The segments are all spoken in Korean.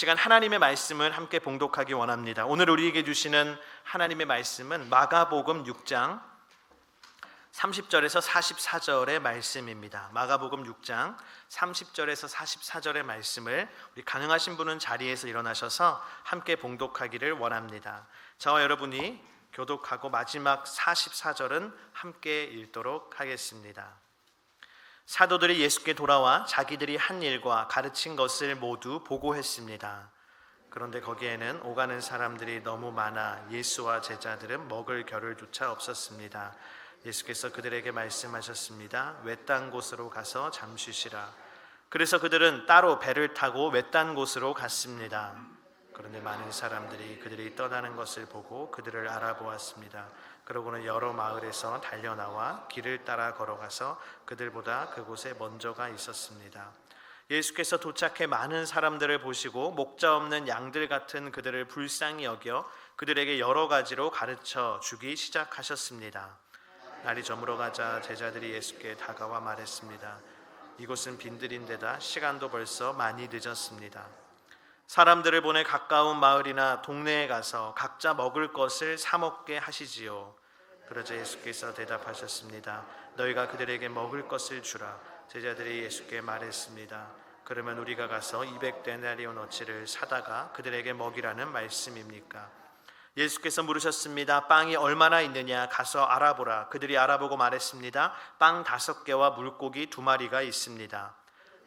시간 하나님의 말씀을 함께 봉독하기 원합니다. 오늘 우리에게 주시는 하나님의 말씀은 마가복음 6장 30절에서 44절의 말씀입니다. 마가복음 6장 30절에서 44절의 말씀을 우리 가능하신 분은 자리에서 일어나셔서 함께 봉독하기를 원합니다. 저와 여러분이 교독하고 마지막 44절은 함께 읽도록 하겠습니다. 사도들이 예수께 돌아와 자기들이 한 일과 가르친 것을 모두 보고했습니다. 그런데 거기에는 오가는 사람들이 너무 많아 예수와 제자들은 먹을 겨를조차 없었습니다. 예수께서 그들에게 말씀하셨습니다. 외딴 곳으로 가서 잠시 쉬라. 그래서 그들은 따로 배를 타고 외딴 곳으로 갔습니다. 그런데 많은 사람들이 그들이 떠나는 것을 보고 그들을 알아보았습니다. 그러고는 여러 마을에서 달려나와 길을 따라 걸어가서 그들보다 그곳에 먼저가 있었습니다. 예수께서 도착해 많은 사람들을 보시고 목자 없는 양들 같은 그들을 불쌍히 여겨 그들에게 여러 가지로 가르쳐 주기 시작하셨습니다. 날이 저물어 가자 제자들이 예수께 다가와 말했습니다. 이곳은 빈들인데다 시간도 벌써 많이 늦었습니다. 사람들을 보내 가까운 마을이나 동네에 가서 각자 먹을 것을 사 먹게 하시지요. 그러자 예수께서 대답하셨습니다. 너희가 그들에게 먹을 것을 주라. 제자들이 예수께 말했습니다. 그러면 우리가 가서 200데나리오너치를 사다가 그들에게 먹이라는 말씀입니까? 예수께서 물으셨습니다. 빵이 얼마나 있느냐? 가서 알아보라. 그들이 알아보고 말했습니다. 빵 5개와 물고기 2마리가 있습니다.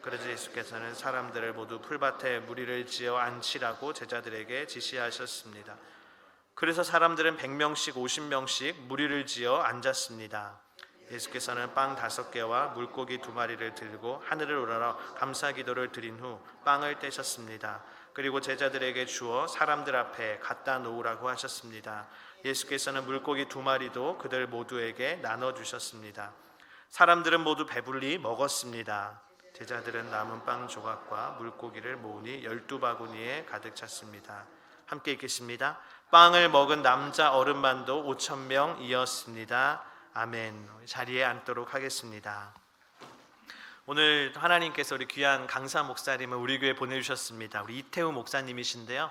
그래서 예수께서는 사람들을 모두 풀밭에 무리를 지어 앉히라고 제자들에게 지시하셨습니다. 그래서 사람들은 100명씩 50명씩 무리를 지어 앉았습니다. 예수께서는 빵 5개와 물고기 2마리를 들고 하늘을 우러러 감사기도를 드린 후 빵을 떼셨습니다. 그리고 제자들에게 주어 사람들 앞에 갖다 놓으라고 하셨습니다. 예수께서는 물고기 2마리도 그들 모두에게 나눠주셨습니다. 사람들은 모두 배불리 먹었습니다. 제자들은 남은 빵 조각과 물고기를 모으니 12바구니에 가득 찼습니다. 함께 읽겠습니다. 빵을 먹은 남자 어른만도 5,000명이었습니다. 아멘. 자리에 앉도록 하겠습니다. 오늘 하나님께서 우리 귀한 강사 목사님을 우리 교회에 보내주셨습니다. 우리 이태우 목사님이신데요.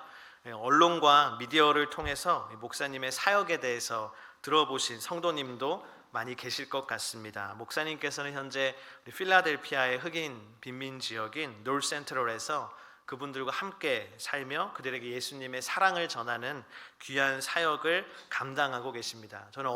언론과 미디어를 통해서 목사님의 사역에 대해서 들어보신 성도님도 많이 계실 것 같습니다. 목사님께서는 현재 필라델피아의 흑인 빈민 지역인 놀센트럴에서 그분들과 함께 살며 그들에게 예수님의 사랑을 전하는 귀한 사역을 감당하고 계십니다. 저는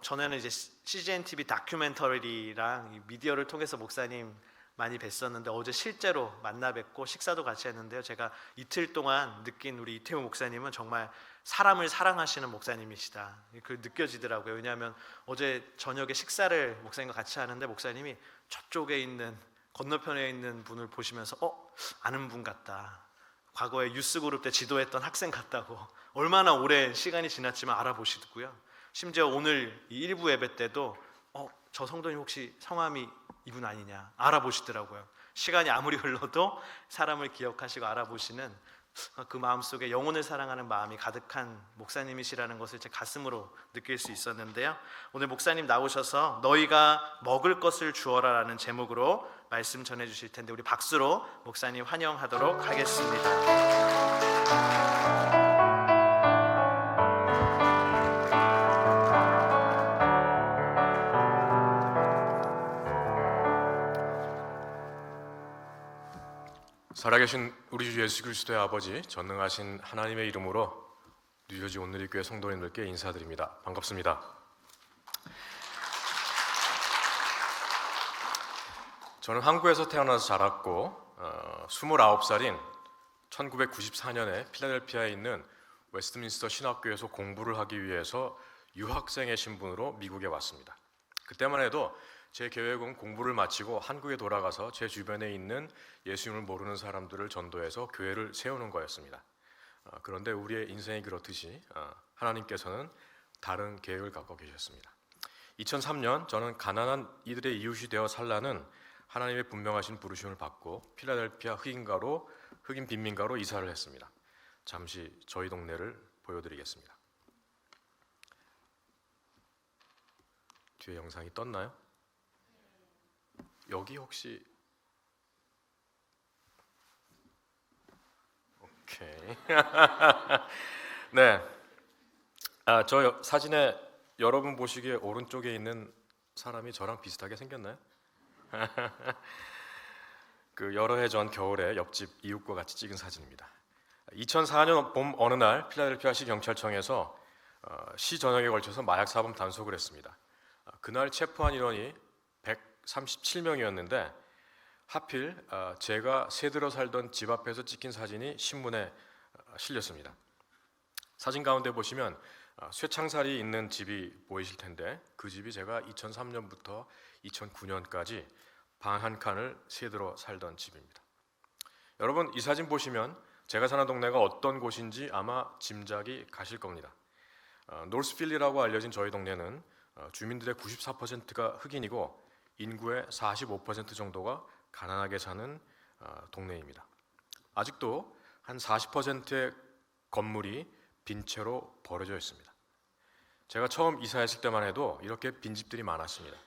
전에는 이제 CGN TV 다큐멘터리랑 미디어를 통해서 목사님 많이 뵀었는데 어제 실제로 만나 뵙고 식사도 같이 했는데요. 제가 이틀 동안 느낀 우리 이태우 목사님은 정말 사람을 사랑하시는 목사님이시다. 그 느껴지더라고요. 왜냐하면 어제 저녁에 식사를 목사님과 같이 하는데 목사님이 저쪽에 있는 건너편에 있는 분을 보시면서 아는 분 같다. 과거에 유스그룹 때 지도했던 학생 같다고 얼마나 오랜 시간이 지났지만 알아보시더고요. 심지어 오늘 이 일부 예배 때도 저 성도님 혹시 성함이 이분 아니냐 알아보시더라고요. 시간이 아무리 흘러도 사람을 기억하시고 알아보시는 그 마음속에 영혼을 사랑하는 마음이 가득한 목사님이시라는 것을 제 가슴으로 느낄 수 있었는데요. 오늘 목사님 나오셔서 너희가 먹을 것을 주어라 라는 제목으로 말씀 전해주실 텐데 우리 박수로 목사님 환영하도록 하겠습니다. 살아계신 우리 주 예수 그리스도의 아버지 전능하신 하나님의 이름으로 뉴저지 온누리 교회 성도님들께 인사드립니다. 반갑습니다. 저는 한국에서 태어나서 자랐고 29살인 1994년에 필라델피아에 있는 웨스트민스터 신학교에서 공부를 하기 위해서 유학생의 신분으로 미국에 왔습니다. 그때만 해도 제 계획은 공부를 마치고 한국에 돌아가서 제 주변에 있는 예수님을 모르는 사람들을 전도해서 교회를 세우는 거였습니다. 그런데 우리의 인생이 그렇듯이 하나님께서는 다른 계획을 갖고 계셨습니다. 2003년 저는 가난한 이들의 이웃이 되어 살라는 하나님의 분명하신 부르심을 받고 필라델피아 흑인 빈민가로 이사를 했습니다. 잠시 저희 동네를 보여드리겠습니다. 뒤에 영상이 떴나요? 여기 혹시 오케이. 네. 저 사진에 여러분 보시기에 오른쪽에 있는 사람이 저랑 비슷하게 생겼나요? 그 여러 해 전 겨울에 옆집 이웃과 같이 찍은 사진입니다. 2004년 봄 어느 날 필라델피아시 경찰청에서 시 전역에 걸쳐서 마약 사범 단속을 했습니다. 그날 체포한 인원이 137명이었는데 하필 제가 새들어 살던 집 앞에서 찍힌 사진이 신문에 실렸습니다. 사진 가운데 보시면 쇠창살이 있는 집이 보이실 텐데 그 집이 제가 2003년부터 2009년까지 방 한 칸을 새들어 살던 집입니다. 여러분 이 사진 보시면 제가 사는 동네가 어떤 곳인지 아마 짐작이 가실 겁니다. 노스필리라고 알려진 저희 동네는 주민들의 94%가 흑인이고 인구의 45% 정도가 가난하게 사는 동네입니다. 아직도 한 40%의 건물이 빈 채로 버려져 있습니다. 제가 처음 이사했을 때만 해도 이렇게 빈 집들이 많았습니다.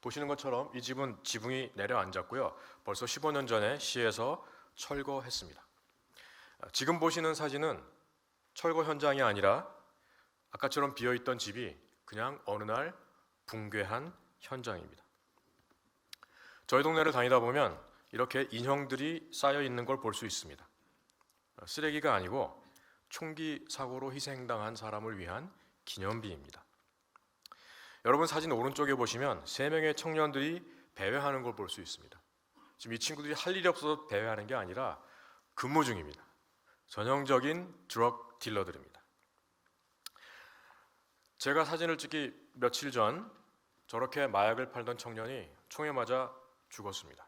보시는 것처럼 이 집은 지붕이 내려앉았고요. 벌써 15년 전에 시에서 철거했습니다. 지금 보시는 사진은 철거 현장이 아니라 아까처럼 비어있던 집이 그냥 어느 날 붕괴한 현장입니다. 저희 동네를 다니다 보면 이렇게 인형들이 쌓여 있는 걸 볼 수 있습니다. 쓰레기가 아니고 총기 사고로 희생당한 사람을 위한 기념비입니다. 여러분 사진 오른쪽에 보시면 3명의 청년들이 배회하는 걸 볼 수 있습니다. 지금 이 친구들이 할 일이 없어서 배회하는 게 아니라 근무 중입니다. 전형적인 드럭 딜러들입니다. 제가 사진을 찍기 며칠 전 저렇게 마약을 팔던 청년이 총에 맞아 죽었습니다.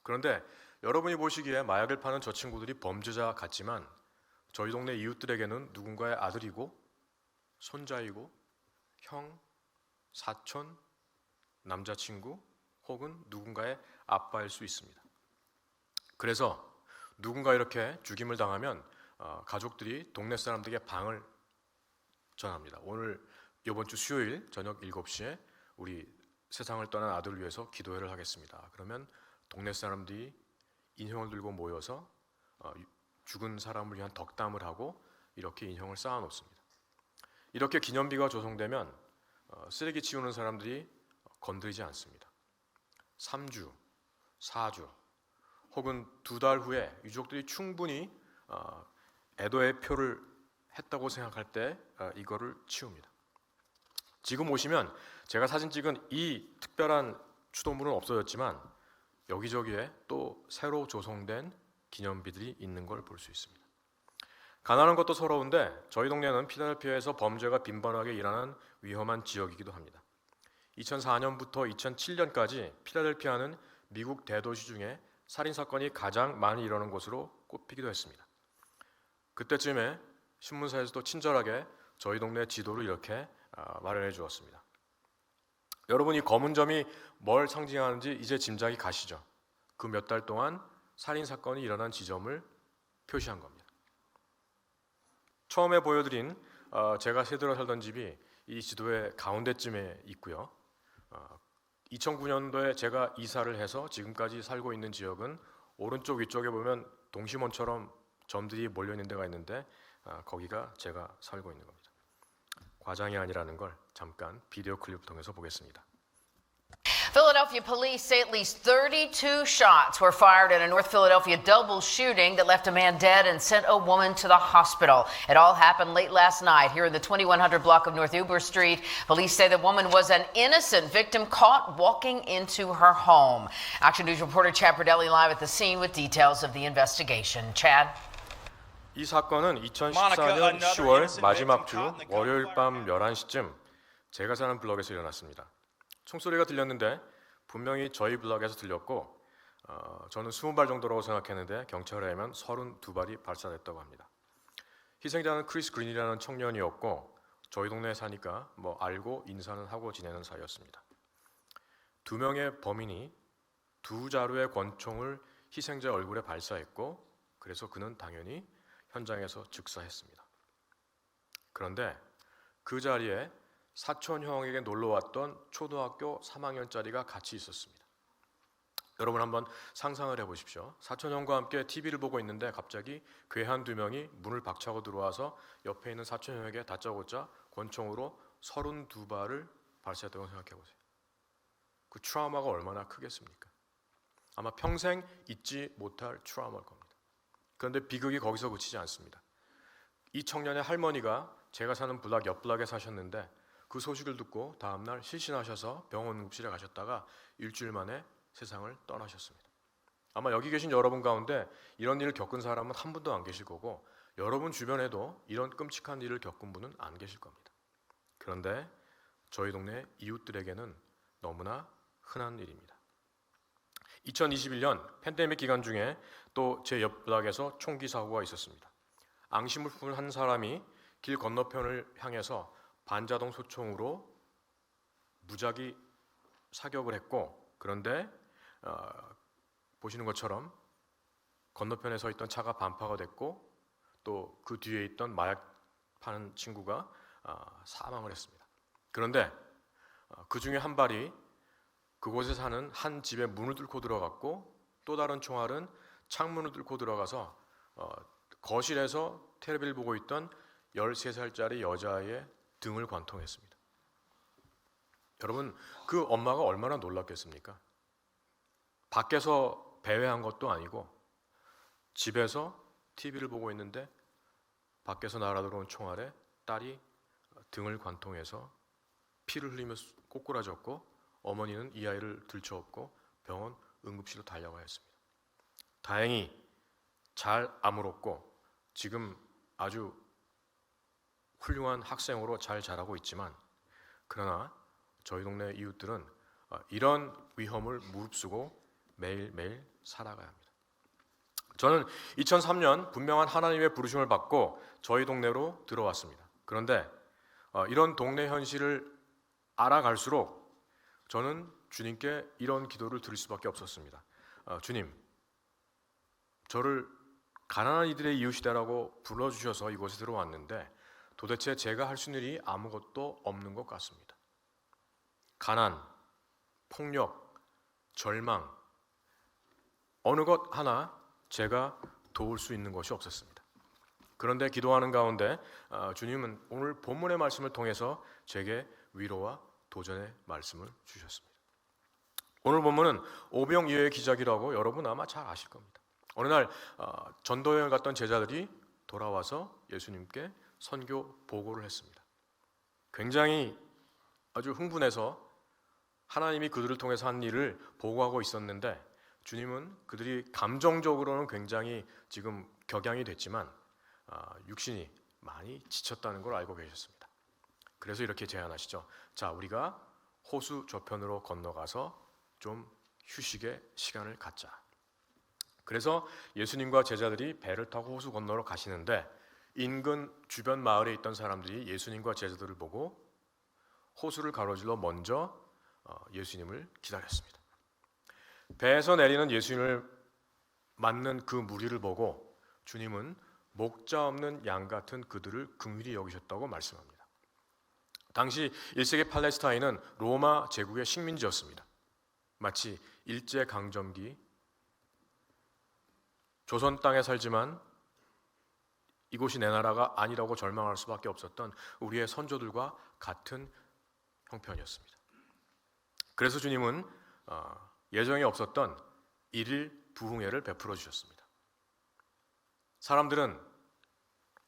그런데 여러분이 보시기에 마약을 파는 저 친구들이 범죄자 같지만 저희 동네 이웃들에게는 누군가의 아들이고 손자이고 형, 사촌, 남자친구 혹은 누군가의 아빠일 수 있습니다. 그래서 누군가 이렇게 죽임을 당하면 가족들이 동네 사람들에게 방을 전합니다. 오늘 이번 주 수요일 저녁 7시에 우리 세상을 떠난 아들을 위해서 기도회를 하겠습니다. 그러면 동네 사람들이 인형을 들고 모여서 죽은 사람을 위한 덕담을 하고 이렇게 인형을 쌓아 놓습니다. 이렇게 기념비가 조성되면 쓰레기 치우는 사람들이 건드리지 않습니다. 3주, 4주 혹은 2달 후에 유족들이 충분히 애도의 표를 했다고 생각할 때 이거를 치웁니다. 지금 오시면 제가 사진 찍은 이 특별한 추도물은 없어졌지만 여기저기에 또 새로 조성된 기념비들이 있는 걸 볼 수 있습니다. 가난한 것도 서러운데 저희 동네는 필라델피아에서 범죄가 빈번하게 일어나는 위험한 지역이기도 합니다. 2004년부터 2007년까지 필라델피아는 미국 대도시 중에 살인사건이 가장 많이 일어나는 곳으로 꼽히기도 했습니다. 그때쯤에 신문사에서도 친절하게 저희 동네 지도를 이렇게 마련해 주었습니다. 여러분 이 검은 점이 뭘 상징하는지 이제 짐작이 가시죠? 그 몇 달 동안 살인사건이 일어난 지점을 표시한 겁니다. 처음에 보여드린 제가 새들어 살던 집이 이 지도의 가운데쯤에 있고요. 2009년도에 제가 이사를 해서 지금까지 살고 있는 지역은 오른쪽 위쪽에 보면 동심원처럼 점들이 몰려 있는 데가 있는데 거기가 제가 살고 있는 겁니다. 과장이 아니라는 걸 잠깐 비디오 클립을 통해서 보겠습니다. Philadelphia police say at least 32 shots were fired in a North Philadelphia double shooting that left a man dead and sent a woman to the hospital. It all happened late last night here in the 2100 block of North Uber Street. Police say the woman was an innocent victim caught walking into her home. Action News reporter Chad Perdelli live at the scene with details of the investigation. Chad? 이 사건은 2014년 10월 마지막 주 월요일 밤 11시쯤 제가 사는 블럭에서 일어났습니다. 총소리가 들렸는데 분명히 저희 블럭에서 들렸고 저는 20발 정도라고 생각했는데 경찰에 의하면 32발이 발사됐다고 합니다. 희생자는 크리스 그린이라는 청년이었고 저희 동네에 사니까 뭐 알고 인사는 하고 지내는 사이였습니다. 2명의 범인이 2자루의 권총을 희생자 얼굴에 발사했고 그래서 그는 당연히 현장에서 즉사했습니다. 그런데 그 자리에 사촌 형에게 놀러 왔던 초등학교 3학년짜리가 같이 있었습니다. 여러분 한번 상상을 해보십시오. 사촌형과 함께 TV를 보고 있는데 갑자기 괴한 두 명이 문을 박차고 들어와서 옆에 있는 사촌형에게 다짜고짜 권총으로 32발을 발사했다고 생각해보세요. 그 트라우마가 얼마나 크겠습니까? 아마 평생 잊지 못할 트라우마일 겁니다. 그런데 비극이 거기서 그치지 않습니다. 이 청년의 할머니가 제가 사는 블락 옆 블락에 사셨는데 그 소식을 듣고 다음날 실신하셔서 병원 응급실에 가셨다가 일주일 만에 세상을 떠나셨습니다. 아마 여기 계신 여러분 가운데 이런 일을 겪은 사람은 한 분도 안 계실 거고 여러분 주변에도 이런 끔찍한 일을 겪은 분은 안 계실 겁니다. 그런데 저희 동네 이웃들에게는 너무나 흔한 일입니다. 2021년 팬데믹 기간 중에 또 제 옆 블락에서 총기 사고가 있었습니다. 앙심을 품은 한 사람이 길 건너편을 향해서 반자동 소총으로 무작위 사격을 했고 그런데 보시는 것처럼 건너편에 서 있던 차가 반파가 됐고 또 그 뒤에 있던 마약 파는 친구가 사망을 했습니다. 그런데 그 중에 한 발이 그곳에 사는 한 집의 문을 뚫고 들어갔고 또 다른 총알은 창문을 뚫고 들어가서 거실에서 텔레비를 보고 있던 13살짜리 여자의 등을 관통했습니다. 여러분, 그 엄마가 얼마나 놀랐겠습니까? 밖에서 배회한 것도 아니고 집에서 TV를 보고 있는데 밖에서 날아들어온 총알에 딸이 등을 관통해서 피를 흘리며 꼬꾸라졌고 어머니는 이 아이를 들쳐업고 병원 응급실로 달려가야 했습니다. 다행히 잘 아물었고 지금 아주 훌륭한 학생으로 잘 자라고 있지만 그러나 저희 동네 이웃들은 이런 위험을 무릅쓰고 매일매일 살아가야 합니다. 저는 2003년 분명한 하나님의 부르심을 받고 저희 동네로 들어왔습니다. 그런데 이런 동네 현실을 알아갈수록 저는 주님께 이런 기도를 드릴 수밖에 없었습니다. 주님, 저를 가난한 이들의 이웃이다라고 불러주셔서 이곳에 들어왔는데 도대체 제가 할 수 있는 일이 아무것도 없는 것 같습니다. 가난, 폭력, 절망, 어느 것 하나 제가 도울 수 있는 것이 없었습니다. 그런데 기도하는 가운데 주님은 오늘 본문의 말씀을 통해서 제게 위로와 도전의 말씀을 주셨습니다. 오늘 본문은 오병이어의 기적이라고 여러분 아마 잘 아실 겁니다. 어느 날 전도여행 갔던 제자들이 돌아와서 예수님께 선교 보고를 했습니다. 굉장히 아주 흥분해서 하나님이 그들을 통해서 한 일을 보고하고 있었는데 주님은 그들이 감정적으로는 굉장히 지금 격양이 됐지만 육신이 많이 지쳤다는 걸 알고 계셨습니다. 그래서 이렇게 제안하시죠. 자, 우리가 호수 저편으로 건너가서 좀 휴식의 시간을 갖자. 그래서 예수님과 제자들이 배를 타고 호수 건너러 가시는데 인근 주변 마을에 있던 사람들이 예수님과 제자들을 보고 호수를 가로질러 먼저 예수님을 기다렸습니다. 배에서 내리는 예수님을 맞는 그 무리를 보고 주님은 목자 없는 양 같은 그들을 긍휼히 여기셨다고 말씀합니다. 당시 1세기 팔레스타인은 로마 제국의 식민지였습니다. 마치 일제강점기 조선 땅에 살지만 이곳이 내 나라가 아니라고 절망할 수밖에 없었던 우리의 선조들과 같은 형편이었습니다. 그래서 주님은 예정에 없었던 일일 부흥회를 베풀어 주셨습니다. 사람들은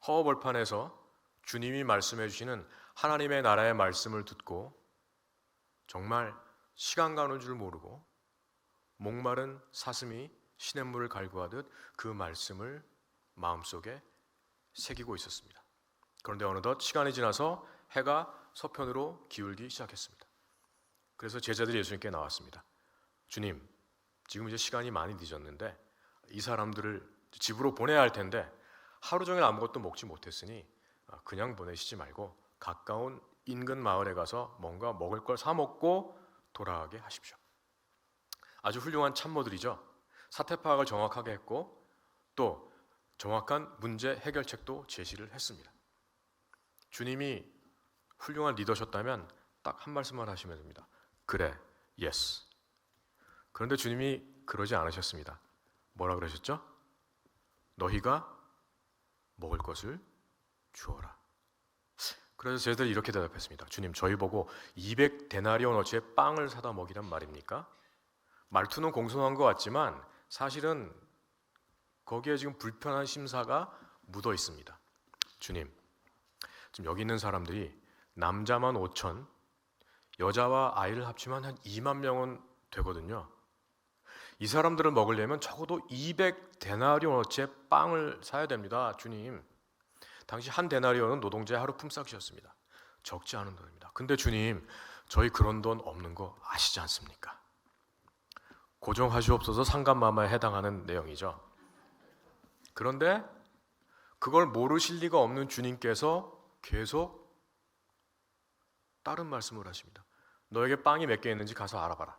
허허벌판에서 주님이 말씀해 주시는 하나님의 나라의 말씀을 듣고 정말 시간 가는 줄 모르고 목마른 사슴이 시냇물을 갈구하듯 그 말씀을 마음속에 새기고 있었습니다. 그런데 어느덧 시간이 지나서 해가 서편으로 기울기 시작했습니다. 그래서 제자들이 예수님께 나왔습니다. 주님, 지금 이제 시간이 많이 늦었는데 이 사람들을 집으로 보내야 할 텐데 하루 종일 아무것도 먹지 못했으니 그냥 보내시지 말고 가까운 인근 마을에 가서 뭔가 먹을 걸 사 먹고 돌아가게 하십시오. 아주 훌륭한 참모들이죠. 사태 파악을 정확하게 했고 또 정확한 문제 해결책도 제시를 했습니다. 주님이 훌륭한 리더셨다면 딱 한 말씀만 하시면 됩니다. 그래, yes. 그런데 주님이 그러지 않으셨습니다. 뭐라 그러셨죠? 너희가 먹을 것을 주어라. 그래서 제자들이 이렇게 대답했습니다. 주님, 저희 보고 200데나리온어치의 빵을 사다 먹이란 말입니까? 말투는 공손한 것 같지만 사실은 거기에 지금 불편한 심사가 묻어 있습니다. 주님, 지금 여기 있는 사람들이 남자만 5천, 여자와 아이를 합치면 한 2만 명은 되거든요. 이 사람들을 먹으려면 적어도 200데나리온어치의 빵을 사야 됩니다. 주님, 당시 한 데나리온은 노동자의 하루 품삯이었습니다. 적지 않은 돈입니다. 근데 주님, 저희 그런 돈 없는 거 아시지 않습니까? 고정하시옵소서 상감마마에 해당하는 내용이죠. 그런데 그걸 모르실 리가 없는 주님께서 계속 다른 말씀을 하십니다. 너에게 빵이 몇 개 있는지 가서 알아봐라.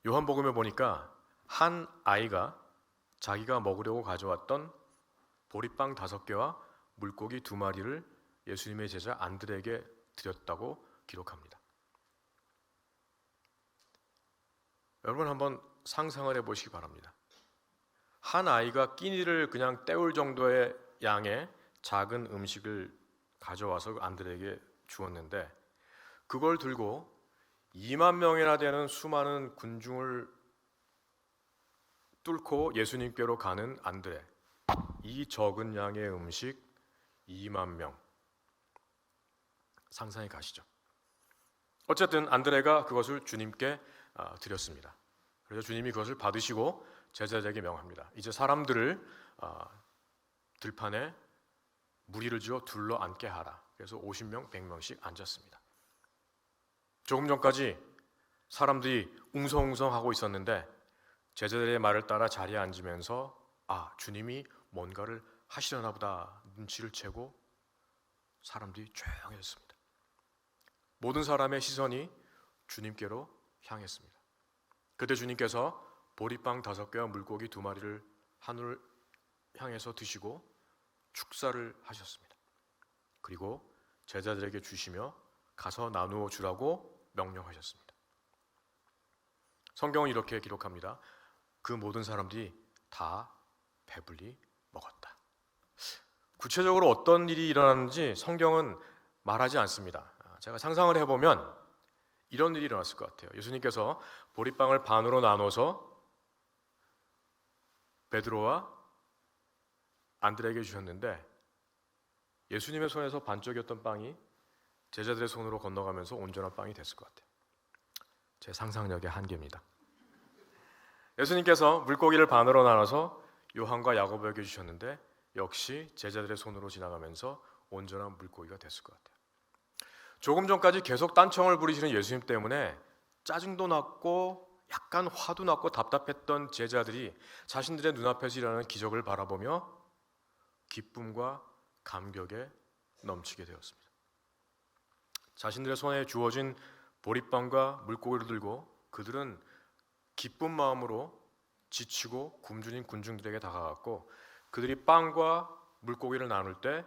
요한복음에 보니까 한 아이가 자기가 먹으려고 가져왔던 보리빵 5개와 물고기 2마리를 예수님의 제자 안드레에게 드렸다고 기록합니다. 여러분 한번 상상을 해보시기 바랍니다. 한 아이가 끼니를 그냥 때울 정도의 양의 작은 음식을 가져와서 안드레에게 주었는데 그걸 들고 2만 명이나 되는 수많은 군중을 뚫고 예수님께로 가는 안드레. 이 적은 양의 음식 2만 명. 상상이 가시죠? 어쨌든 안드레가 그것을 주님께 드렸습니다. 그래서 주님이 그것을 받으시고 제자들에게 명합니다. 이제 사람들을 들판에 무리를 지어 둘러 앉게 하라. 그래서 50명, 100명씩 앉았습니다. 조금 전까지 사람들이 웅성웅성하고 있었는데 제자들의 말을 따라 자리에 앉으면서 주님이 뭔가를 하시려나 보다 눈치를 채고 사람들이 조용해졌습니다. 모든 사람의 시선이 주님께로 향했습니다. 그때 주님께서 보리빵 5개와 물고기 2마리를 하늘을 향해서 드시고 축사를 하셨습니다. 그리고 제자들에게 주시며 가서 나누어 주라고 명령하셨습니다. 성경은 이렇게 기록합니다. 그 모든 사람들이 다 배불리 먹었다. 구체적으로 어떤 일이 일어났는지 성경은 말하지 않습니다. 제가 상상을 해보면 이런 일이 일어났을 것 같아요. 예수님께서 보리빵을 반으로 나눠서 베드로와 안드레에게 주셨는데 예수님의 손에서 반쪽이었던 빵이 제자들의 손으로 건너가면서 온전한 빵이 됐을 것 같아요. 제 상상력의 한계입니다. 예수님께서 물고기를 반으로 나눠서 요한과 야고보에게 주셨는데 역시 제자들의 손으로 지나가면서 온전한 물고기가 됐을 것 같아요. 조금 전까지 계속 딴청을 부리시는 예수님 때문에 짜증도 났고 약간 화도 났고 답답했던 제자들이 자신들의 눈앞에서 일어나는 기적을 바라보며 기쁨과 감격에 넘치게 되었습니다. 자신들의 손에 주어진 보리빵과 물고기를 들고 그들은 기쁜 마음으로 지치고 굶주린 군중들에게 다가갔고 그들이 빵과 물고기를 나눌 때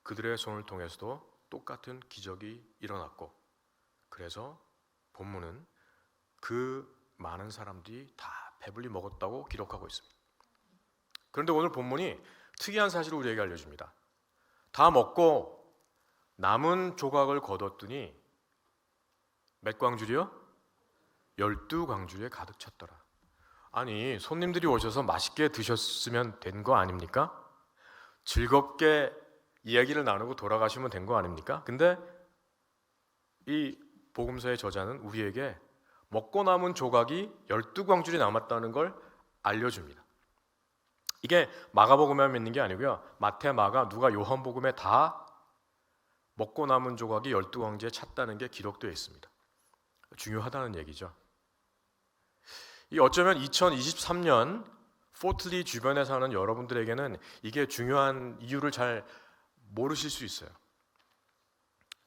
그들의 손을 통해서도 똑같은 기적이 일어났고 그래서 본문은 그 많은 사람들이 다 배불리 먹었다고 기록하고 있습니다. 그런데 오늘 본문이 특이한 사실을 우리에게 알려줍니다. 다 먹고 남은 조각을 거뒀더니 몇 광줄이요? 12광줄에 가득 찼더라. 아니 손님들이 오셔서 맛있게 드셨으면 된 거 아닙니까? 즐겁게 이야기를 나누고 돌아가시면 된 거 아닙니까? 근데 이 복음서의 저자는 우리에게 먹고 남은 조각이 12광줄이 남았다는 걸 알려줍니다. 이게 마가복음에만 있는 게 아니고요. 마태, 마가, 누가, 요한복음에 다 먹고 남은 조각이 12광주에 찼다는 게 기록되어 있습니다. 중요하다는 얘기죠. 이 어쩌면 2023년 포틀리 주변에 사는 여러분들에게는 이게 중요한 이유를 잘 모르실 수 있어요.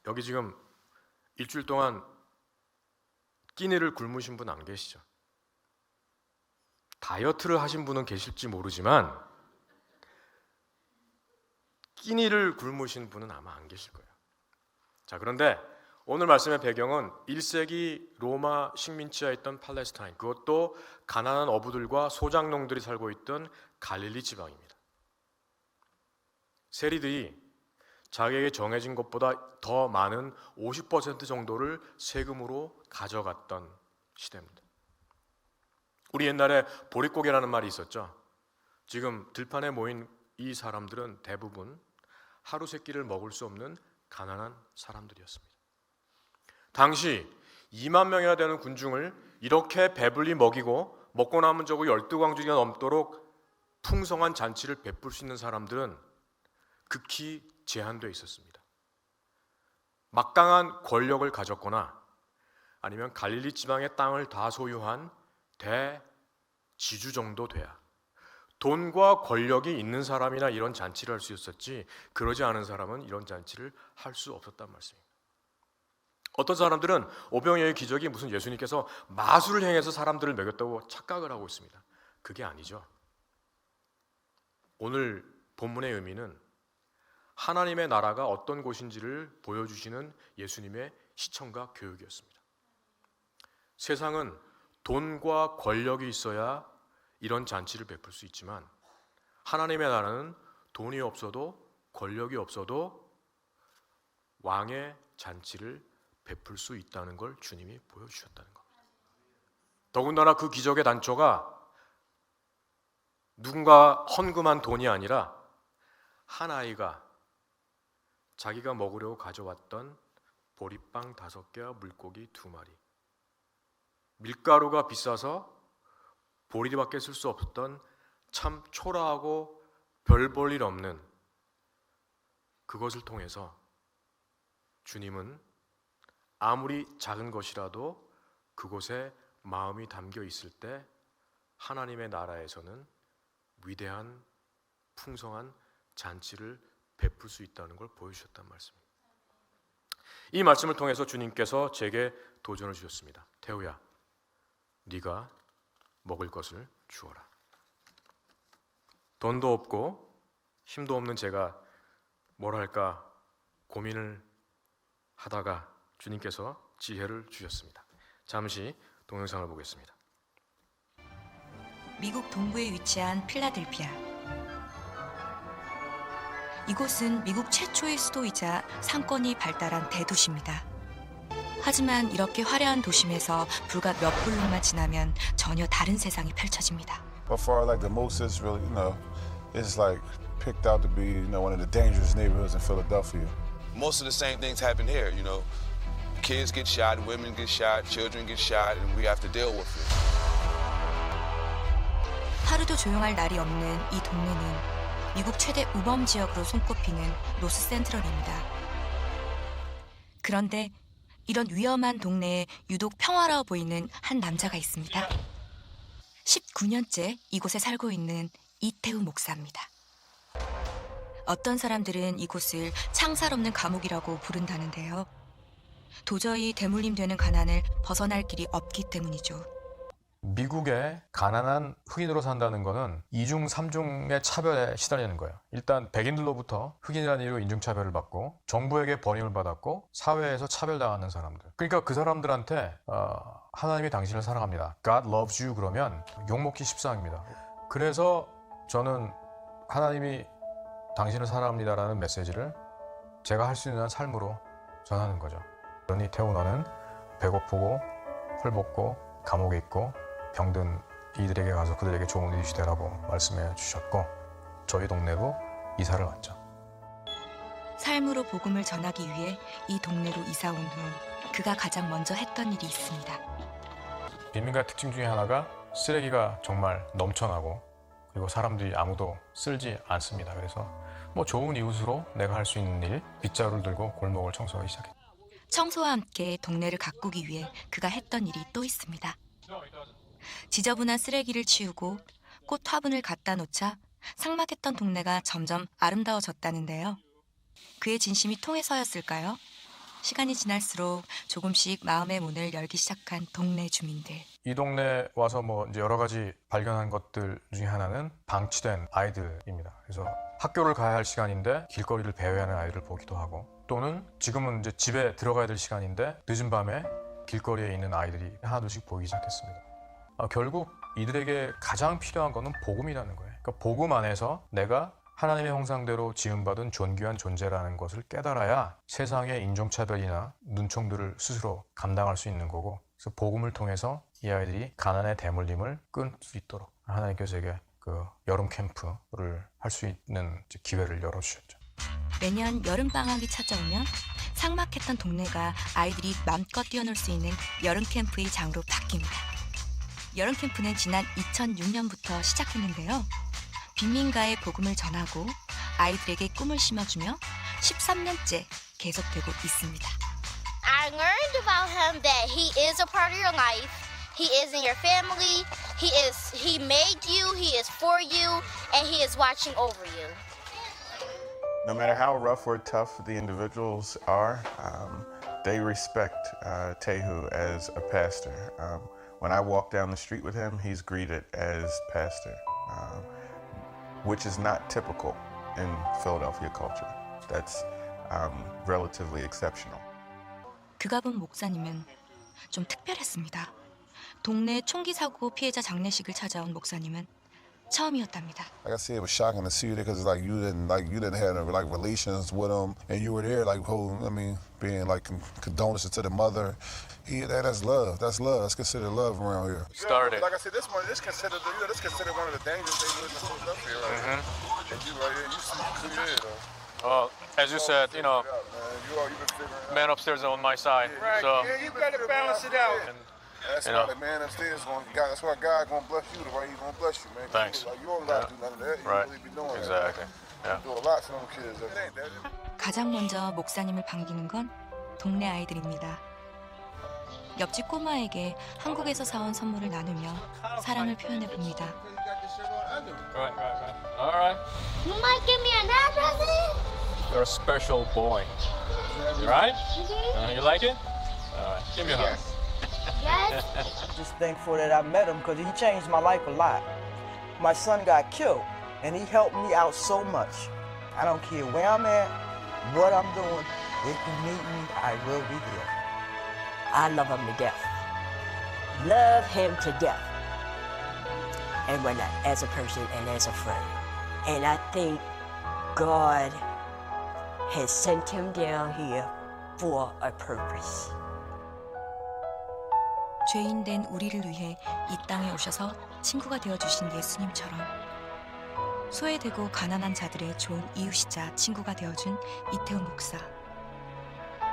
여기 지금 일주일 동안 끼니를 굶으신 분 안 계시죠? 다이어트를 하신 분은 계실지 모르지만 끼니를 굶으신 분은 아마 안 계실 거예요. 자, 그런데 오늘 말씀의 배경은 1세기 로마 식민지하에 있던 팔레스타인, 그것도 가난한 어부들과 소작농들이 살고 있던 갈릴리 지방입니다. 세리들이 자기에게 정해진 것보다 더 많은 50% 정도를 세금으로 가져갔던 시대입니다. 우리 옛날에 보릿고개라는 말이 있었죠. 지금 들판에 모인 이 사람들은 대부분 하루 세 끼를 먹을 수 없는 가난한 사람들이었습니다. 당시 2만 명이나 되는 군중을 이렇게 배불리 먹이고 먹고 남은 적이 12광주리가 넘도록 풍성한 잔치를 베풀 수 있는 사람들은 극히 제한되어 있었습니다. 막강한 권력을 가졌거나 아니면 갈릴리 지방의 땅을 다 소유한 대지주 정도 돼야 돈과 권력이 있는 사람이나 이런 잔치를 할 수 있었지, 그러지 않은 사람은 이런 잔치를 할 수 없었단 말씀입니다. 어떤 사람들은 오병이어의 기적이 무슨 예수님께서 마술을 행해서 사람들을 먹였다고 착각을 하고 있습니다. 그게 아니죠. 오늘 본문의 의미는 하나님의 나라가 어떤 곳인지를 보여주시는 예수님의 시청과 교육이었습니다. 세상은 돈과 권력이 있어야 이런 잔치를 베풀 수 있지만 하나님의 나라는 돈이 없어도 권력이 없어도 왕의 잔치를 베풀 수 있다는 걸 주님이 보여주셨다는 겁니다. 더군다나 그 기적의 단초가 누군가 헌금한 돈이 아니라 한 아이가 자기가 먹으려고 가져왔던 보리빵 5개와 물고기 2마리, 밀가루가 비싸서 보리밖에 쓸 수 없었던 참 초라하고 별 볼 일 없는 그것을 통해서 주님은 아무리 작은 것이라도 그곳에 마음이 담겨 있을 때 하나님의 나라에서는 위대한 풍성한 잔치를 베풀 수 있다는 걸 보여주셨단 말씀입니다. 이 말씀을 통해서 주님께서 제게 도전을 주셨습니다. 태우야, 네가 먹을 것을 주어라. 돈도 없고 힘도 없는 제가 뭘 할까 고민을 하다가 주님께서 지혜를 주셨습니다. 잠시 동영상을 보겠습니다. 미국 동부에 위치한 필라델피아. 이곳은 미국 최초의 수도이자 상권이 발달한 대도시입니다. 하지만 이렇게 화려한 도심에서 불과 몇 블록만 지나면 전혀 다른 세상이 펼쳐집니다. But far like the most is really, it's like picked out to be, one of the dangerous neighborhoods in Philadelphia. Most of the same things happen here, Kids get shot, women get shot, children get shot, and we have to deal with it. 하루도 조용할 날이 없는 이 동네는 미국 최대 우범 지역으로 손꼽히는 노스 센트럴입니다. 그런데 이런 위험한 동네에 유독 평화로워 보이는 한 남자가 있습니다. 19년째 이곳에 살고 있는 이태우 목사입니다. 어떤 사람들은 이곳을 창살 없는 감옥이라고 부른다는데요. 도저히 대물림되는 가난을 벗어날 길이 없기 때문이죠. 미국에 가난한 흑인으로 산다는 거는 2중, 3중의 차별에 시달리는 거예요. 일단 백인들로부터 흑인이라는 이유로 인종차별을 받고 정부에게 버림을 받았고 사회에서 차별당하는 사람들. 그러니까 그 사람들한테 하나님이 당신을 사랑합니다. God loves you 그러면 욕먹기 십상입니다. 그래서 저는 하나님이 당신을 사랑합니다라는 메시지를 제가 할 수 있는 삶으로 전하는 거죠. 그러니 태우 너는 배고프고 헐벗고 감옥에 있고 병든 이들에게 가서 그들에게 좋은 이웃이 되라고 말씀해 주셨고 저희 동네로 이사를 왔죠. 삶으로 복음을 전하기 위해 이 동네로 이사 온 후 그가 가장 먼저 했던 일이 있습니다. 빈민가 특징 중에 하나가 쓰레기가 정말 넘쳐나고 그리고 사람들이 아무도 쓸지 않습니다. 그래서 좋은 이웃으로 내가 할 수 있는 일, 빗자루를 들고 골목을 청소하기 시작했죠. 청소와 함께 동네를 가꾸기 위해 그가 했던 일이 또 있습니다. 지저분한 쓰레기를 치우고 꽃 화분을 갖다 놓자 삭막했던 동네가 점점 아름다워졌다는데요. 그의 진심이 통해서였을까요? 시간이 지날수록 조금씩 마음의 문을 열기 시작한 동네 주민들. 이 동네 와서 이제 여러 가지 발견한 것들 중에 하나는 방치된 아이들입니다. 그래서 학교를 가야 할 시간인데 길거리를 배회하는 아이들을 보기도 하고 또는 지금은 이제 집에 들어가야 될 시간인데 늦은 밤에 길거리에 있는 아이들이 하나둘씩 보이기 시작했습니다. 결국 이들에게 가장 필요한 것은 복음이라는 거예요. 그러니까 복음 안에서 내가 하나님의 형상대로 지음받은 존귀한 존재라는 것을 깨달아야 세상의 인종차별이나 눈총들을 스스로 감당할 수 있는 거고, 그래서 복음을 통해서 이 아이들이 가난의 대물림을 끊을 수 있도록 하나님께서 에게 그 여름 캠프를 할 수 있는 기회를 열어주셨죠. 매년 여름방학이 찾아오면 삭막했던 동네가 아이들이 마음껏 뛰어놀 수 있는 여름 캠프의 장으로 바뀝니다. 여름 캠프는 지난 2006년부터 시작했는데요. 빈민가의 복음을 전하고 아이들에게 꿈을 심어주며 13년째 계속되고 있습니다. I learned about him that he is a part of your life. He is in your family. He made you, he is for you, and he is watching over you. No matter how rough or tough the individuals are, they respect Tehu as a pastor. When I walk down the street with him, he's greeted as pastor, which is not typical in Philadelphia culture. That's relatively exceptional. 그가 본 목사님은 좀 특별했습니다. 동네 총기 사고 피해자 장례식을 찾아온 목사님은 처음이었답니다. Like I said, it was shocking to see you there because like you didn't have no like relations with him, and you were there like being like condolences to the mother. That's love. That's love. That's considered love around here. Started. Like I said, this considered one of the dangerous neighborhoods in Philadelphia right here. And you right here, you see Well, as you said, you been figuring man upstairs on my side. Right. So, Yeah, you better balance it out. and, That's you why know. the man upstairs that's why God gonna bless you the way He's gonna bless you, man. Thanks. Like, you don't gotta do none of that. You Right. really be doing Exactly. that. Yeah. You do a lot for them kids. It ain't that. 가장 먼저 목사님을 반기는 건 동네 아이들입니다. 옆집 꼬마에게 한국에서 사온 선물을 나누며 사랑을 표현해 봅니다. All right. You might give me another present? You're a special boy. You right? You like it? All right. Give me a hug. Yes. Just thankful that I met him because he changed my life a lot. My son got killed and he helped me out so much. I don't care where I'm at, what I'm doing. If you need me, I will be there. I love him to death. Love him to death. And when as a person and as a friend. And I think God has sent him down here for a purpose. 죄인된 우리를 위해 이 땅에 오셔서 친구가 되어주신 예수님처럼 소외되고 가난한 자들의 좋은 이웃이자 친구가 되어준 이태훈 목사.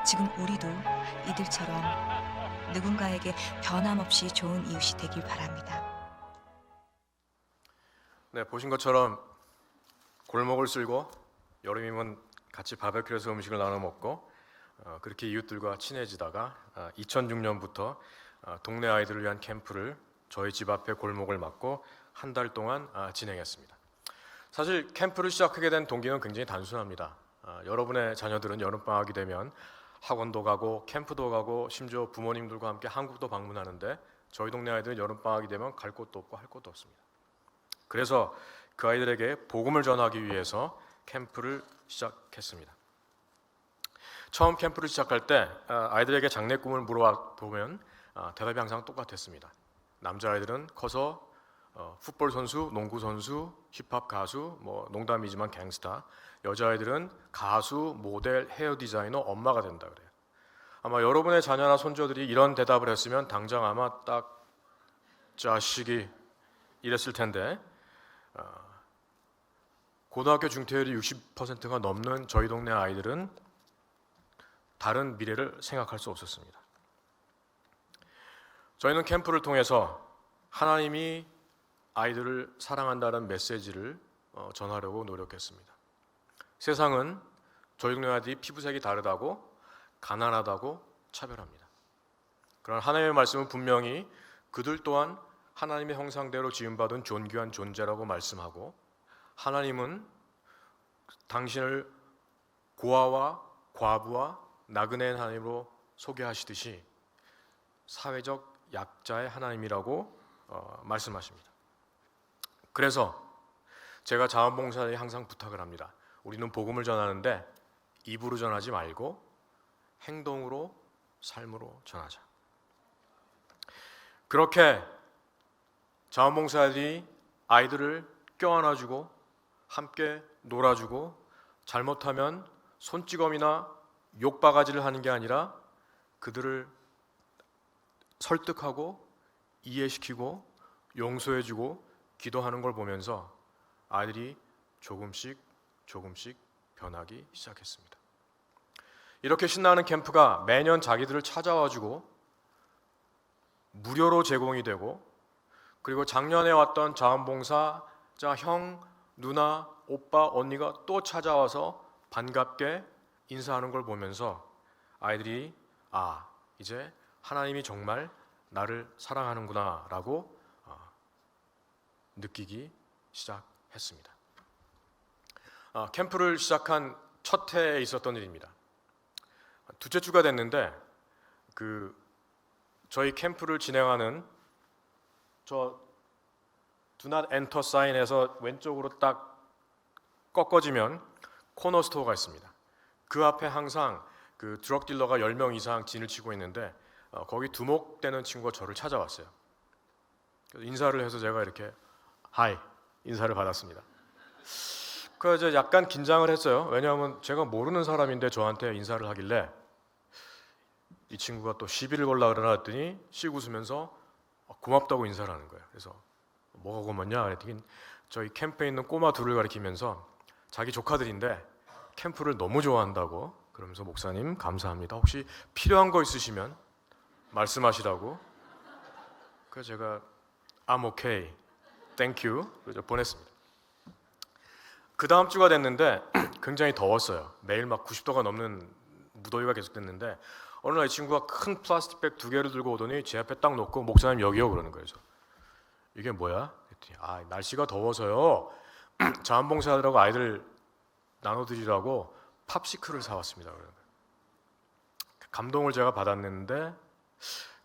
지금 우리도 이들처럼 누군가에게 변함없이 좋은 이웃이 되길 바랍니다. 네, 보신 것처럼 골목을 쓸고 여름이면 같이 바베큐에서 음식을 나눠 먹고 그렇게 이웃들과 친해지다가 2006년부터 동네 아이들을 위한 캠프를 저희 집 앞에 골목을 막고 한 달 동안 진행했습니다. 사실 캠프를 시작하게 된 동기는 굉장히 단순합니다. 여러분의 자녀들은 여름방학이 되면 학원도 가고 캠프도 가고 심지어 부모님들과 함께 한국도 방문하는데 저희 동네 아이들은 여름방학이 되면 갈 곳도 없고 할 곳도 없습니다. 그래서 그 아이들에게 복음을 전하기 위해서 캠프를 시작했습니다. 처음 캠프를 시작할 때 아이들에게 장래 꿈을 물어보면 대답이 항상 똑같았습니다. 남자아이들은 커서 풋볼 선수, 농구 선수, 힙합 가수, 뭐 농담이지만 갱스타. 여자아이들은 가수, 모델, 헤어 디자이너, 엄마가 된다 그래요. 아마 여러분의 자녀나 손주들이 이런 대답을 했으면 당장 아마 딱 자식이 이랬을 텐데 고등학교 중퇴율이 60%가 넘는 저희 동네 아이들은 다른 미래를 생각할 수 없었습니다. 저희는 캠프를 통해서 하나님이 아이들을 사랑한다는 메시지를 전하려고 노력했습니다. 세상은 저희 동네 아이들이 피부색이 다르다고 가난하다고 차별합니다. 그러나 하나님의 말씀은 분명히 그들 또한 하나님의 형상대로 지음받은 존귀한 존재라고 말씀하고 하나님은 당신을 고아와 과부와 나그네의 하나님으로 소개하시듯이 사회적 약자의 하나님이라고 말씀하십니다. 그래서 제가 자원봉사에 항상 부탁을 합니다. 우리는 복음을 전하는데 입으로 전하지 말고 행동으로, 삶으로 전하자. 그렇게 자원봉사자들이 아이들을 껴안아주고 함께 놀아주고 잘못하면 손찌검이나 욕바가지를 하는 게 아니라 그들을 설득하고 이해시키고 용서해주고 기도하는 걸 보면서 아이들이 조금씩 변하기 시작했습니다. 이렇게 신나는 캠프가 매년 자기들을 찾아와주고 무료로 제공이 되고, 그리고 작년에 왔던 자원봉사자 형, 누나, 오빠, 언니가 또 찾아와서 반갑게 인사하는 걸 보면서 아이들이 이제 하나님이 정말 나를 사랑하는구나 라고 느끼기 시작했습니다. 캠프를 시작한 첫 해에 있었던 일입니다. 둘째 주가 됐는데 저희 캠프를 진행하는 저 Do Not Enter 사인에서 왼쪽으로 딱 꺾어지면 코너 스토어가 있습니다. 그 앞에 항상 그 드럭 딜러가 10명 이상 진을 치고 있는데 거기 두목되는 친구가 저를 찾아왔어요. 그래서 인사를 해서 제가 이렇게 하이 인사를 받았습니다. 그래서 약간 긴장을 했어요. 왜냐하면 제가 모르는 사람인데 저한테 인사를 하길래 이 친구가 또 시비를 걸라 그러나 했더니 씩 웃으면서 고맙다고 인사를 하는 거예요. 그래서 뭐가 고맙냐 그랬더니 저희 캠프에 있는 꼬마 둘을 가리키면서 자기 조카들인데 캠프를 너무 좋아한다고 그러면서 목사님 감사합니다. 혹시 필요한 거 있으시면 말씀하시라고. 그래서 제가 I'm okay, thank you 그래서 보냈습니다. 그 다음 주가 됐는데 굉장히 더웠어요. 매일 막 90도가 넘는 무더위가 계속됐는데 어느 날 이 친구가 큰 플라스틱백 2개를 들고 오더니 제 앞에 딱 놓고 목사님 여기요 그러는 거예요. 그래서 이게 뭐야? 그랬더니 날씨가 더워서요 자원봉사하느라고 아이들 나눠드리라고 팝시클을 사왔습니다. 그러는 거예요. 감동을 제가 받았는데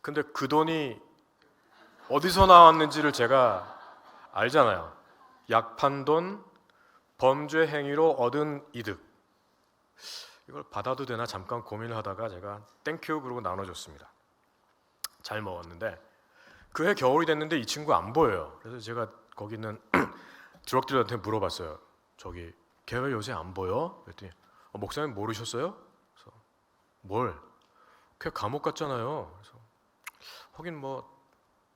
근데 그 돈이 어디서 나왔는지를 제가 알잖아요. 약판 돈, 범죄 행위로 얻은 이득. 이걸 받아도 되나 잠깐 고민을 하다가 제가 땡큐 그러고 나눠줬습니다. 잘 먹었는데 그 해 겨울이 됐는데 이 친구 안 보여요. 그래서 제가 거기 있는 드럭딜러한테 물어봤어요. 저기 걔 왜 요새 안 보여? 그랬더니 목사님 모르셨어요? 그래서 뭘? 걔 감옥 갔잖아요. 그래서 하긴 뭐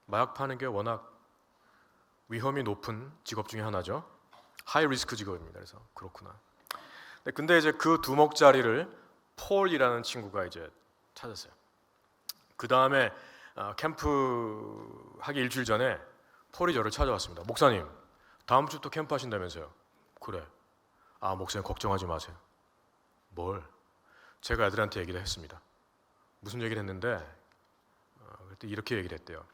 마약 파는 게 워낙 위험이 높은 직업 중에 하나죠. 하이 리스크 직업입니다. 그래서 그렇구나. 근데 이제 그 두목자리를 폴이라는 친구가 이제 찾았어요. 그 다음에 캠프 하기 일주일 전에 폴이 저를 찾아왔습니다. 목사님, 다음 주부터 캠프 하신다면서요? 그래. 목사님 걱정하지 마세요. 뭘? 제가 애들한테 얘기를 했습니다. 무슨 얘기를 했는데 그때 이렇게 얘기를 했대요.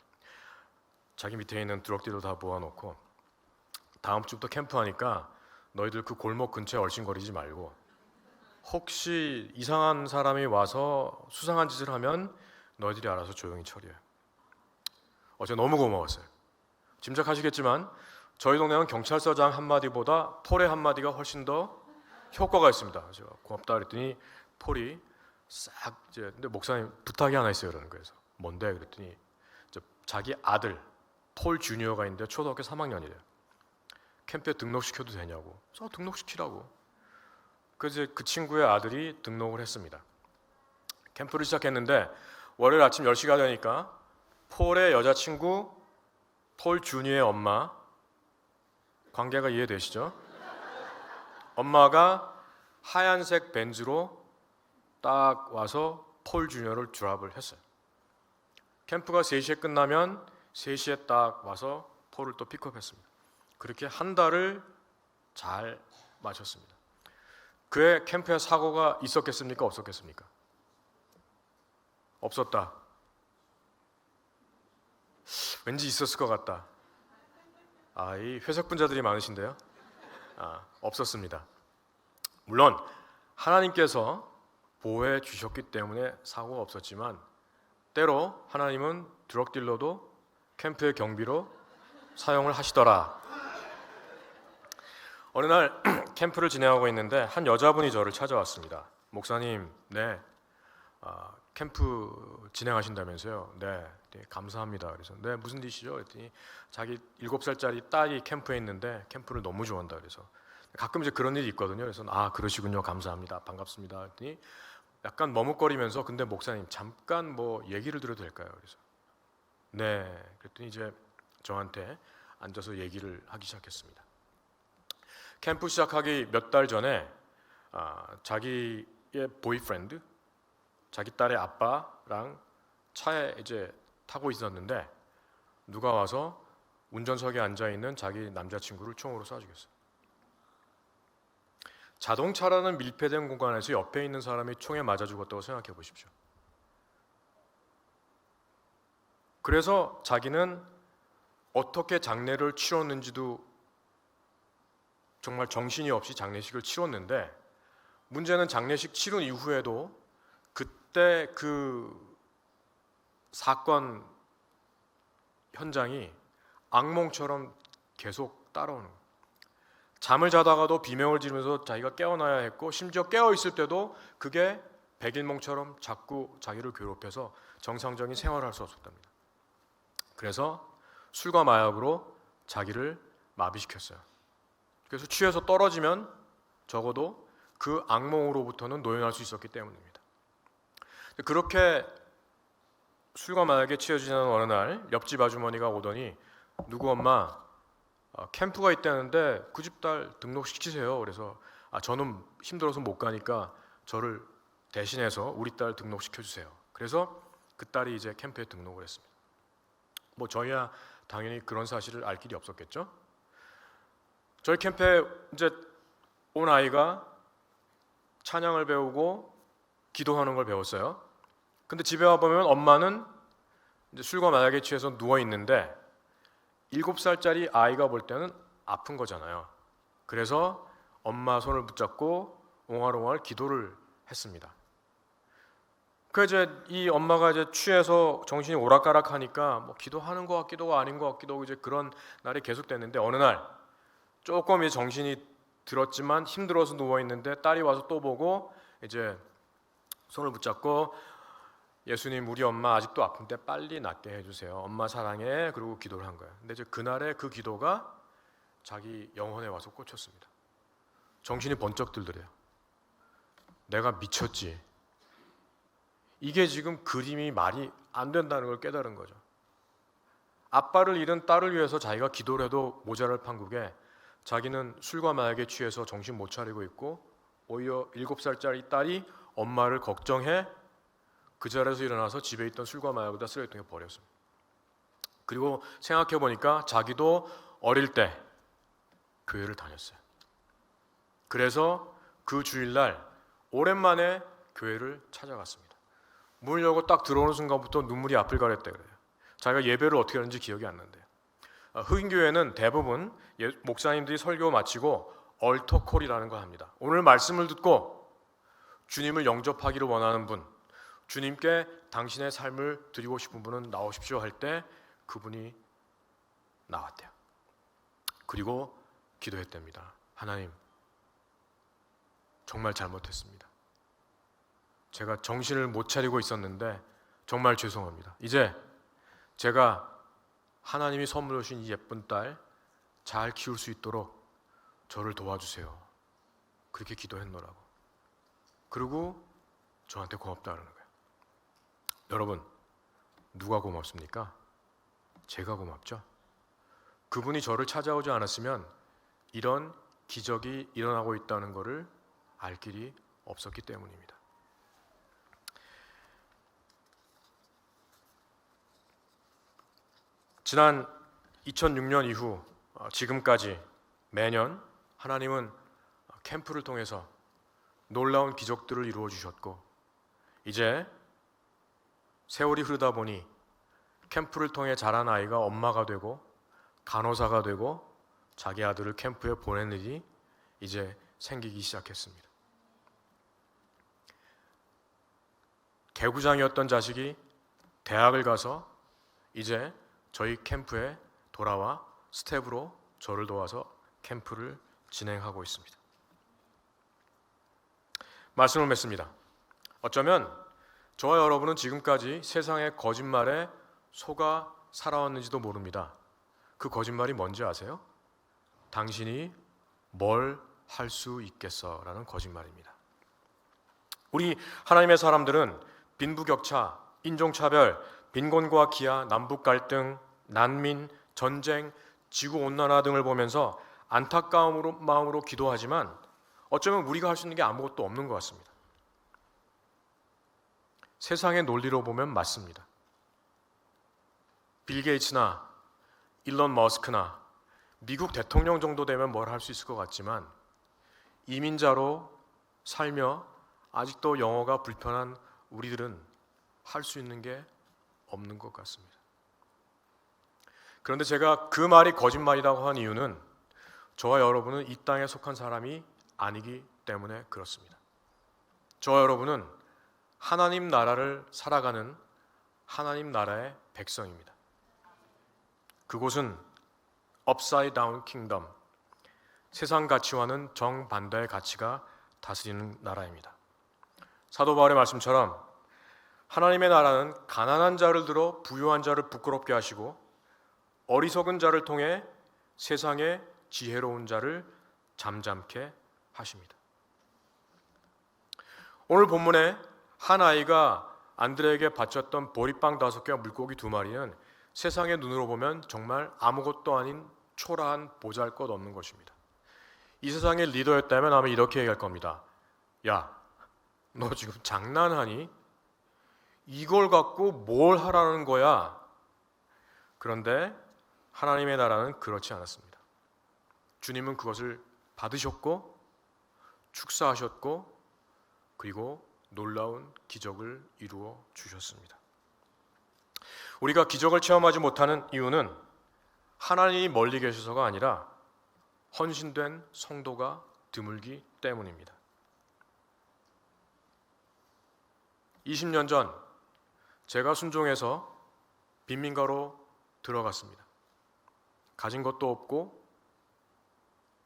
자기 밑에 있는 드럭딜러 다 모아놓고 다음 주부터 캠프 하니까 너희들 그 골목 근처에 얼씬거리지 말고 혹시 이상한 사람이 와서 수상한 짓을 하면 너희들이 알아서 조용히 처리해. 제가 너무 고마웠어요. 짐작하시겠지만 저희 동네는 경찰서장 한마디보다 폴의 한마디가 훨씬 더 효과가 있습니다. 제가 고맙다 그랬더니 폴이 싹 이제 근데 목사님 부탁이 하나 있어요. 그러는 거예요. 뭔데? 그랬더니 자기 아들 폴 주니어가 있는데 초등학교 3학년이래요. 캠프에 등록시켜도 되냐고. 그래서 등록시키라고. 그래서 그 친구의 아들이 등록을 했습니다. 캠프를 시작했는데 월요일 아침 10시가 되니까 폴의 여자친구, 폴 주니어의 엄마, 관계가 이해되시죠? 엄마가 하얀색 벤츠로 딱 와서 폴 주니어를 드랍을 했어요. 캠프가 3시에 끝나면 3시에 딱 와서 폴을 또 픽업했습니다. 그렇게 한 달을 잘 마쳤습니다. 그의 캠프에 사고가 있었겠습니까? 없었겠습니까? 없었다. 왠지 있었을 것 같다. 이 회색 분자들이 많으신데요. 없었습니다. 물론 하나님께서 보호해 주셨기 때문에 사고가 없었지만 때로 하나님은 드럭딜러도 캠프의 경비로 사용을 하시더라. 어느 날 캠프를 진행하고 있는데 한 여자분이 저를 찾아왔습니다. 목사님, 네, 캠프 진행하신다면서요? 네, 네, 감사합니다. 그래서 네, 무슨 일이시죠? 그랬더니 자기 7살짜리 딸이 캠프에 있는데 캠프를 너무 좋아한다. 그래서 가끔 이제 그런 일이 있거든요. 그래서 그러시군요. 감사합니다. 반갑습니다. 그랬더니 약간 머뭇거리면서 근데 목사님 잠깐 뭐 얘기를 드려도 될까요? 그래서 네, 그랬더니 이제 저한테 앉아서 얘기를 하기 시작했습니다. 캠프 시작하기 몇 달 전에 자기의 보이프렌드, 자기 딸의 아빠랑 차에 이제 타고 있었는데 누가 와서 운전석에 앉아 있는 자기 남자친구를 총으로 쏴 죽였어요. 자동차라는 밀폐된 공간에서 옆에 있는 사람이 총에 맞아 죽었다고 생각해 보십시오. 그래서 자기는 어떻게 장례를 치렀는지도 정말 정신이 없이 장례식을 치렀는데 문제는 장례식 치른 이후에도 그때 그 사건 현장이 악몽처럼 계속 따라오는 거예요. 잠을 자다가도 비명을 지르면서 자기가 깨어나야 했고 심지어 깨어있을 때도 그게 백일몽처럼 자꾸 자기를 괴롭혀서 정상적인 생활을 할 수 없었답니다. 그래서 술과 마약으로 자기를 마비시켰어요. 그래서 취해서 떨어지면 적어도 그 악몽으로부터는 노연할 수 있었기 때문입니다. 그렇게 술과 마약에 취해지는 어느 날 옆집 아주머니가 오더니 누구 엄마 캠프가 있다는데 그 집 딸 등록시키세요. 그래서 저는 힘들어서 못 가니까 저를 대신해서 우리 딸 등록시켜주세요. 그래서 그 딸이 이제 캠프에 등록을 했습니다. 뭐 저희야 당연히 그런 사실을 알 길이 없었겠죠. 저희 캠프에 이제 온 아이가 찬양을 배우고 기도하는 걸 배웠어요. 근데 집에 와보면 엄마는 이제 술과 마약에 취해서 누워 있는데 7살짜리 아이가 볼 때는 아픈 거잖아요. 그래서 엄마 손을 붙잡고 옹알옹알 기도를 했습니다. 그 이제 이 엄마가 이제 취해서 정신이 오락가락하니까 뭐 기도하는 것 같기도 아닌 것 같기도 하고 이제 그런 날이 계속됐는데 어느 날 조금 이제 정신이 들었지만 힘들어서 누워 있는데 딸이 와서 또 보고 이제 손을 붙잡고 예수님 우리 엄마 아직도 아픈데 빨리 낫게 해주세요. 엄마 사랑해. 그리고 기도를 한 거예요. 근데 이제 그날의 그 기도가 자기 영혼에 와서 꽂혔습니다. 정신이 번쩍 들더래요. 내가 미쳤지. 이게 지금 그림이 말이 안 된다는 걸 깨달은 거죠. 아빠를 잃은 딸을 위해서 자기가 기도를 해도 모자랄 판국에 자기는 술과 마약에 취해서 정신 못 차리고 있고 오히려 7살짜리 딸이 엄마를 걱정해 그 자리에서 일어나서 집에 있던 술과 마약을 다 쓰레기통에 버렸습니다. 그리고 생각해 보니까 자기도 어릴 때 교회를 다녔어요. 그래서 그 주일날 오랜만에 교회를 찾아갔습니다. 문을 열고 딱 들어오는 순간부터 눈물이 앞을 가렸대 그래요. 자기가 예배를 어떻게 하는지 기억이 안 난대요. 흑인 교회는 대부분 목사님들이 설교 마치고 얼터콜이라는 걸 합니다. 오늘 말씀을 듣고 주님을 영접하기를 원하는 분, 주님께 당신의 삶을 드리고 싶은 분은 나오십시오 할 때 그분이 나왔대요. 그리고 기도했답니다. 하나님, 정말 잘못했습니다. 제가 정신을 못 차리고 있었는데 정말 죄송합니다. 이제 제가 하나님이 선물로 주신 이 예쁜 딸 잘 키울 수 있도록 저를 도와주세요. 그렇게 기도했노라고. 그리고 저한테 고맙다 그러는 거예요. 여러분, 누가 고맙습니까? 제가 고맙죠. 그분이 저를 찾아오지 않았으면 이런 기적이 일어나고 있다는 것을 알 길이 없었기 때문입니다. 지난 2006년 이후 지금까지 매년 하나님은 캠프를 통해서 놀라운 기적들을 이루어 주셨고 이제 세월이 흐르다 보니 캠프를 통해 자란 아이가 엄마가 되고 간호사가 되고 자기 아들을 캠프에 보낸 일이 이제 생기기 시작했습니다. 개구장이었던 자식이 대학을 가서 이제 저희 캠프에 돌아와 스텝으로 저를 도와서 캠프를 진행하고 있습니다. 말씀을 맺습니다. 어쩌면 저와 여러분은 지금까지 세상의 거짓말에 속아 살아왔는지도 모릅니다. 그 거짓말이 뭔지 아세요? 당신이 뭘 할 수 있겠어? 라는 거짓말입니다. 우리 하나님의 사람들은 빈부격차, 인종차별, 빈곤과 기아, 남북 갈등, 난민, 전쟁, 지구온난화 등을 보면서 안타까운 마음으로 기도하지만 어쩌면 우리가 할 수 있는 게 아무것도 없는 것 같습니다. 세상의 논리로 보면 맞습니다. 빌 게이츠나 일론 머스크나 미국 대통령 정도 되면 뭘 할 수 있을 것 같지만 이민자로 살며 아직도 영어가 불편한 우리들은 할 수 있는 게 없는 것 같습니다. 그런데 제가 그 말이 거짓말이라고 한 이유는 저와 여러분은 이 땅에 속한 사람이 아니기 때문에 그렇습니다. 저와 여러분은 하나님 나라를 살아가는 하나님 나라의 백성입니다. 그곳은 upside down kingdom, 세상 가치와는 정반대의 가치가 다스리는 나라입니다. 사도 바울의 말씀처럼 하나님의 나라는 가난한 자를 들어 부유한 자를 부끄럽게 하시고 어리석은 자를 통해 세상의 지혜로운 자를 잠잠케 하십니다. 오늘 본문에 한 아이가 안드레에게 바쳤던 보리빵 5개와 물고기 2마리는 세상의 눈으로 보면 정말 아무것도 아닌 초라한 보잘것없는 것입니다. 이 세상의 리더였다면 아마 이렇게 얘기할 겁니다. 야, 너 지금 장난하니? 이걸 갖고 뭘 하라는 거야? 그런데 하나님의 나라는 그렇지 않았습니다. 주님은 그것을 받으셨고 축사하셨고 그리고 놀라운 기적을 이루어 주셨습니다. 우리가 기적을 체험하지 못하는 이유는 하나님이 멀리 계셔서가 아니라 헌신된 성도가 드물기 때문입니다. 20년 전 제가 순종해서 빈민가로 들어갔습니다. 가진 것도 없고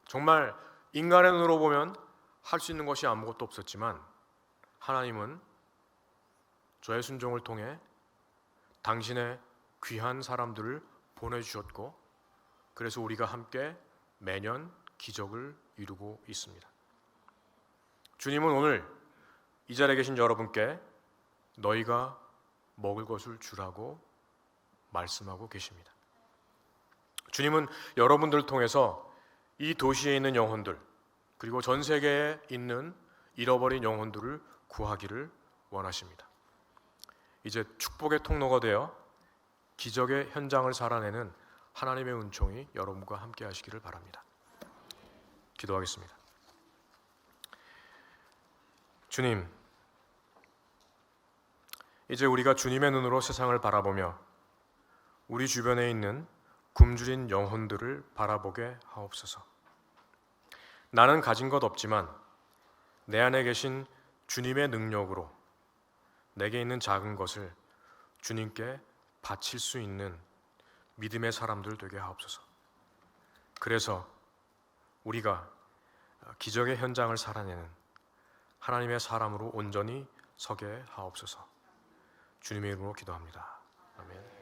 정말 인간의 눈으로 보면 할 수 있는 것이 아무것도 없었지만 하나님은 저의 순종을 통해 당신의 귀한 사람들을 보내주셨고 그래서 우리가 함께 매년 기적을 이루고 있습니다. 주님은 오늘 이 자리에 계신 여러분께 너희가 먹을 것을 주라고 말씀하고 계십니다. 주님은 여러분들을 통해서 이 도시에 있는 영혼들 그리고 전 세계에 있는 잃어버린 영혼들을 구하기를 원하십니다. 이제 축복의 통로가 되어 기적의 현장을 살아내는 하나님의 은총이 여러분과 함께 하시기를 바랍니다. 기도하겠습니다. 주님, 이제 우리가 주님의 눈으로 세상을 바라보며 우리 주변에 있는 굶주린 영혼들을 바라보게 하옵소서. 나는 가진 것 없지만 내 안에 계신 주님의 능력으로 내게 있는 작은 것을 주님께 바칠 수 있는 믿음의 사람들 되게 하옵소서. 그래서 우리가 기적의 현장을 살아내는 하나님의 사람으로 온전히 서게 하옵소서. 주님의 이름으로 기도합니다. 아멘.